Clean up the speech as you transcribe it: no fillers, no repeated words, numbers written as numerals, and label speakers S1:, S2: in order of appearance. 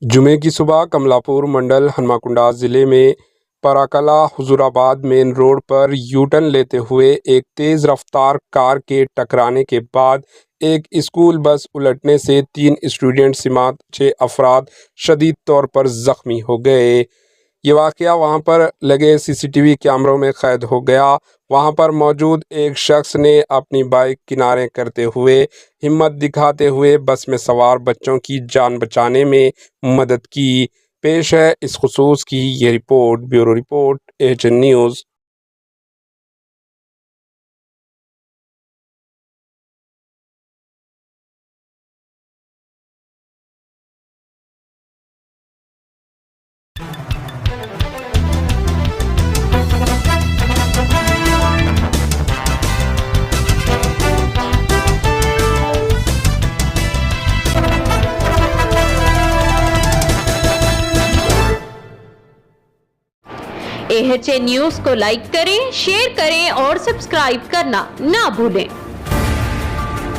S1: जुमे की सुबह कमलापुर मंडल हनुमाकुंडा जिले में पराकला हुजूराबाद मेन रोड पर यू-टर्न लेते हुए एक तेज रफ्तार कार के टकराने के बाद एक स्कूल बस उलटने से 3 स्टूडेंट समेत 6 अफराद शदीद तौर पर जख्मी हो गए। ये वाक़या वहां पर लगे सीसीटीवी कैमरों में कैद हो गया। वहां पर मौजूद एक शख्स ने अपनी बाइक किनारे करते हुए हिम्मत दिखाते हुए बस में सवार बच्चों की जान बचाने में मदद की। पेश है इस खुसूस की ये report. Bureau report, HN news.
S2: HN news को लाइक करें, शेयर करें और सब्सक्राइब करना ना भूलें।